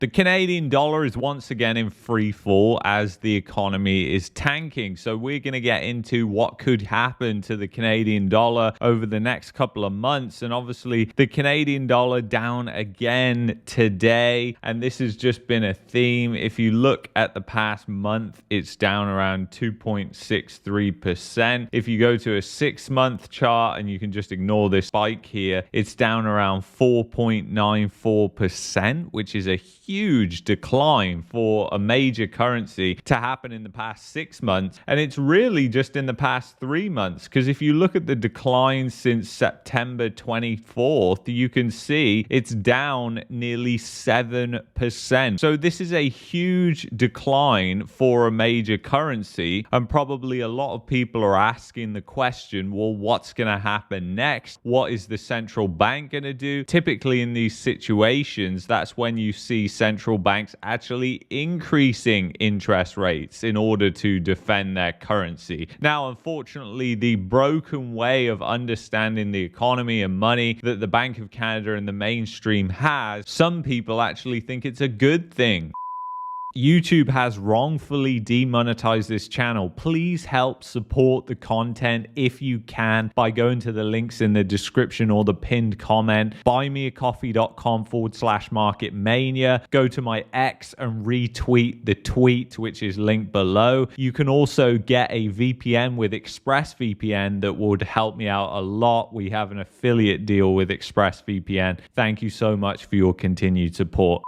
The Canadian dollar is once again in free fall as the economy is tanking. So we're going to get into what could happen to the Canadian dollar over the next couple of months. And obviously the Canadian dollar down again today. And this has just been a theme. If you look at the past month, it's down around 2.63%. If you go to a 6-month chart, and you can just ignore this spike here, it's down around 4.94%, which is a huge decline for a major currency to happen in the past 6 months. And it's really just in the past 3 months, because if you look at the decline since September 24th, you can see it's down nearly 7%. So this is a huge decline for a major currency, and probably a lot of people are asking the question, well, what's going to happen next? What is the central bank going to do? Typically in these situations, that's when you see central banks actually increasing interest rates in order to defend their currency. Now, unfortunately, the broken way of understanding the economy and money that the Bank of Canada and the mainstream has, some people actually think it's a good thing. YouTube has wrongfully demonetized this channel. Please help support the content if you can by going to the links in the description or the pinned comment. buymeacoffee.com/marketmania. Go to my X and retweet the tweet, which is linked below. You can also get a VPN with ExpressVPN that would help me out a lot. We have an affiliate deal with ExpressVPN. Thank you so much for your continued support.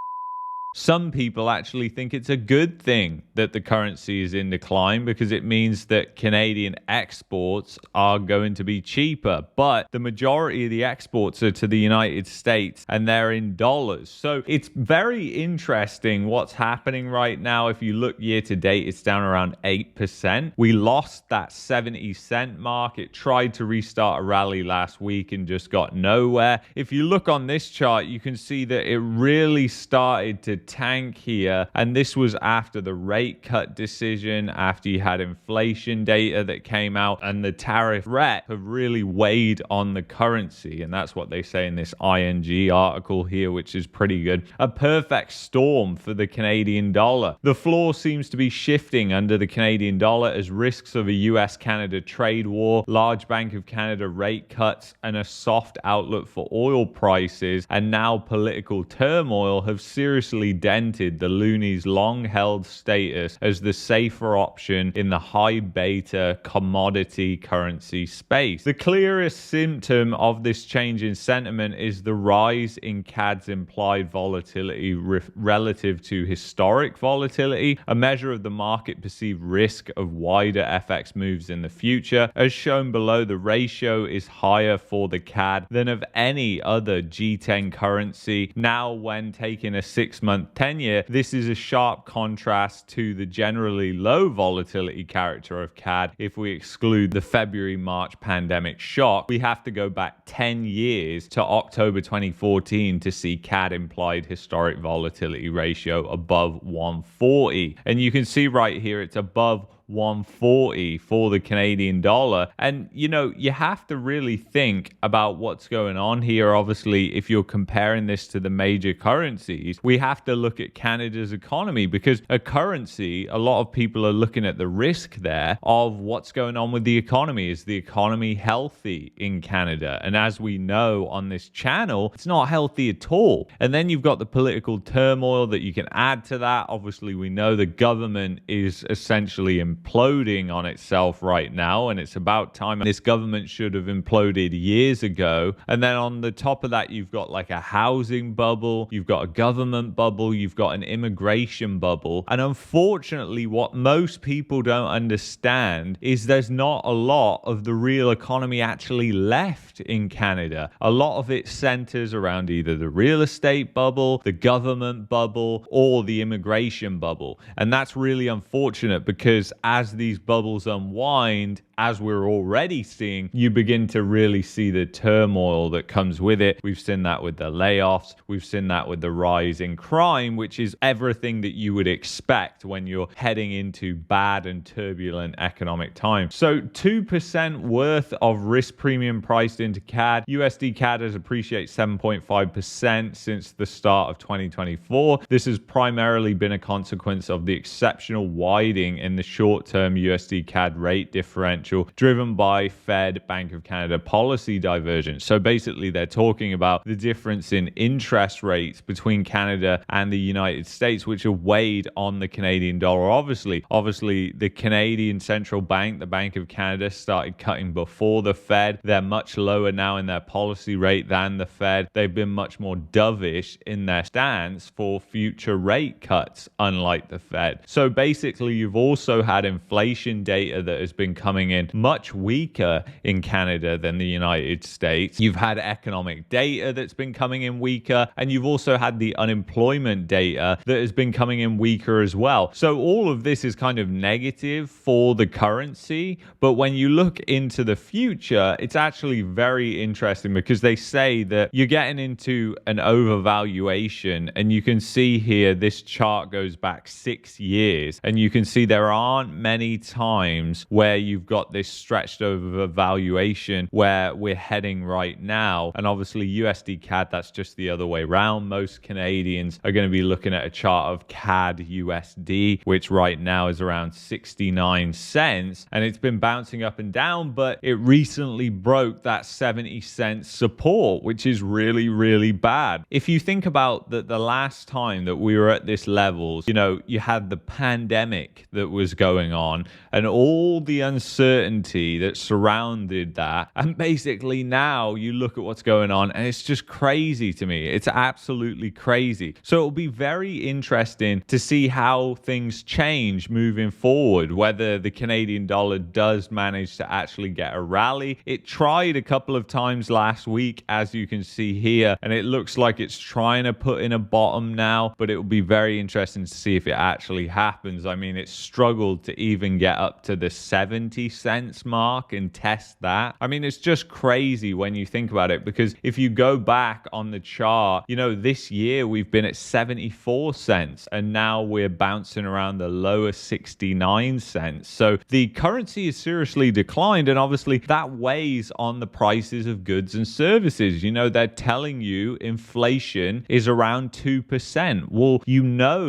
Some people actually think it's a good thing that the currency is in decline because it means that Canadian exports are going to be cheaper. But the majority of the exports are to the United States and they're in dollars. So it's very interesting what's happening right now. If you look year to date, it's down around 8%. We lost that 70-cent mark. It tried to restart a rally last week and just got nowhere. If you look on this chart, you can see that it really started to tank here, and this was after the rate cut decision, after you had inflation data that came out, and the tariff threat have really weighed on the currency. And that's what they say in this ING article here, which is pretty good. A perfect storm for the Canadian dollar. The floor seems to be shifting under the Canadian dollar as risks of a US-Canada trade war, large Bank of Canada rate cuts, and a soft outlook for oil prices, and now political turmoil have seriously dented the loony's long-held status as the safer option in the high beta commodity currency space. The clearest symptom of this change in sentiment is the rise in CAD's implied volatility relative to historic volatility, a measure of the market perceived risk of wider FX moves in the future. As shown below, the ratio is higher for the CAD than of any other G10 currency. Now, when taking a 6-month tenure, this is a sharp contrast to the generally low volatility character of CAD. If we exclude the February-March pandemic shock, we have to go back 10 years to October 2014 to see CAD implied historic volatility ratio above 140. And you can see right here it's above 140 for the Canadian dollar. And you know, you have to really think about what's going on here. Obviously, if you're comparing this to the major currencies, we have to look at Canada's economy, because a currency, a lot of people are looking at the risk there of what's going on with the economy. Is the economy healthy in Canada? And as we know on this channel, it's not healthy at all. And then you've got the political turmoil that you can add to that. Obviously, we know the government is essentially imploding on itself right now, and it's about time. This government should have imploded years ago. And then on the top of that, you've got like a housing bubble, you've got a government bubble, you've got an immigration bubble. And unfortunately, what most people don't understand is there's not a lot of the real economy actually left in Canada. A lot of it centers around either the real estate bubble, the government bubble, or the immigration bubble. And that's really unfortunate, because as these bubbles unwind, as we're already seeing, you begin to really see the turmoil that comes with it. We've seen that with the layoffs. We've seen that with the rise in crime, which is everything that you would expect when you're heading into bad and turbulent economic times. So 2% worth of risk premium priced into CAD. USD CAD has appreciated 7.5% since the start of 2024. This has primarily been a consequence of the exceptional widening in the short-term USD CAD rate differential driven by Fed, Bank of Canada policy divergence. So basically they're talking about the difference in interest rates between Canada and the United States, which have weighed on the Canadian dollar. Obviously the Canadian central bank, the Bank of Canada, started cutting before the Fed. They're much lower now in their policy rate than the Fed. They've been much more dovish in their stance for future rate cuts, unlike the Fed. So basically you've also had inflation data that has been coming in much weaker in Canada than the United States. You've had economic data that's been coming in weaker, and you've also had the unemployment data that has been coming in weaker as well. So all of this is kind of negative for the currency, but when you look into the future, it's actually very interesting because they say that you're getting into an overvaluation, and you can see here this chart goes back 6 years, and you can see there aren't many times where you've got this stretched over valuation where we're heading right now. And obviously USD CAD, that's just the other way around. Most Canadians are going to be looking at a chart of CAD USD, which right now is around 69 cents, and it's been bouncing up and down, but it recently broke that 70 cent support, which is really, really bad. If you think about that, the last time that we were at this levels, you had the pandemic that was going on and all the uncertainty that surrounded that. And basically now you look at what's going on and it's just crazy to me. It's absolutely crazy. So it'll be very interesting to see how things change moving forward, whether the Canadian dollar does manage to actually get a rally. It tried a couple of times last week, as you can see here, and it looks like it's trying to put in a bottom now, but it will be very interesting to see if it actually happens. I mean, it struggled to even get up to the 70 cents mark and test that. I mean, it's just crazy when you think about it, because if you go back on the chart, this year we've been at 74 cents and now we're bouncing around the lower 69 cents. So the currency is seriously declined, and obviously that weighs on the prices of goods and services. They're telling you inflation is around 2%. Well,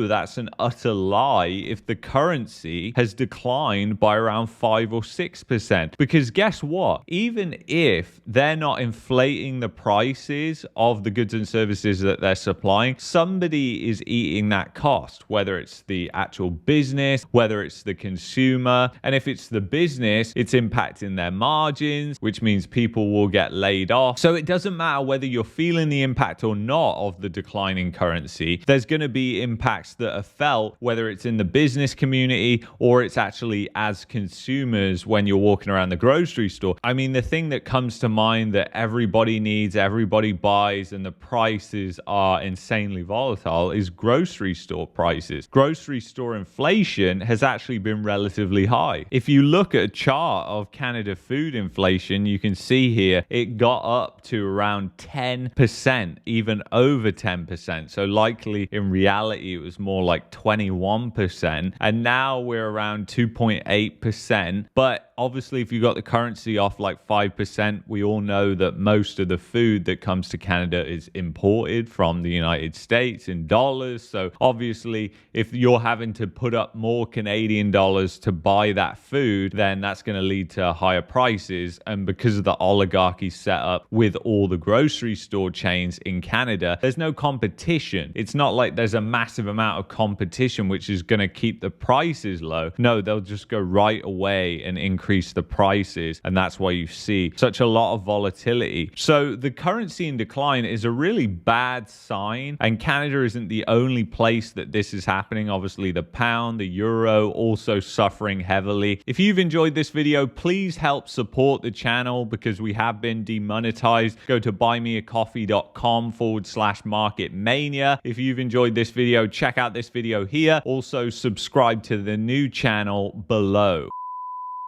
that's an utter lie if the currency has declined by around 5 or 6%. Because guess what? Even if they're not inflating the prices of the goods and services that they're supplying, somebody is eating that cost, whether it's the actual business, whether it's the consumer. And if it's the business, it's impacting their margins, which means people will get laid off. So it doesn't matter whether you're feeling the impact or not of the declining currency. There's going to be impacts that are felt, whether it's in the business community or it's actually as consumers when you're walking around the grocery store. I mean, the thing that comes to mind that everybody needs, everybody buys, and the prices are insanely volatile is grocery store prices. Grocery store inflation has actually been relatively high. If you look at a chart of Canada food inflation, you can see here it got up to around 10%, even over 10%. So likely in reality it was more like 21%, and now we're around 2.8%. But obviously if you got the currency off like 5%, we all know that most of the food that comes to Canada is imported from the United States in dollars. So obviously if you're having to put up more Canadian dollars to buy that food, then that's going to lead to higher prices. And because of the oligarchy set up with all the grocery store chains in Canada, there's no competition. It's not like there's a massive amount of competition which is going to keep the prices low. No, they'll just go right away and increase the prices, and that's why you see such a lot of volatility. So the currency in decline is a really bad sign, and Canada isn't the only place that this is happening. Obviously the pound, the euro also suffering heavily. If you've enjoyed this video, please help support the channel because we have been demonetized. Go to buymeacoffee.com/market mania. If you've enjoyed this video, check out this video here. Also subscribe to the new channel below.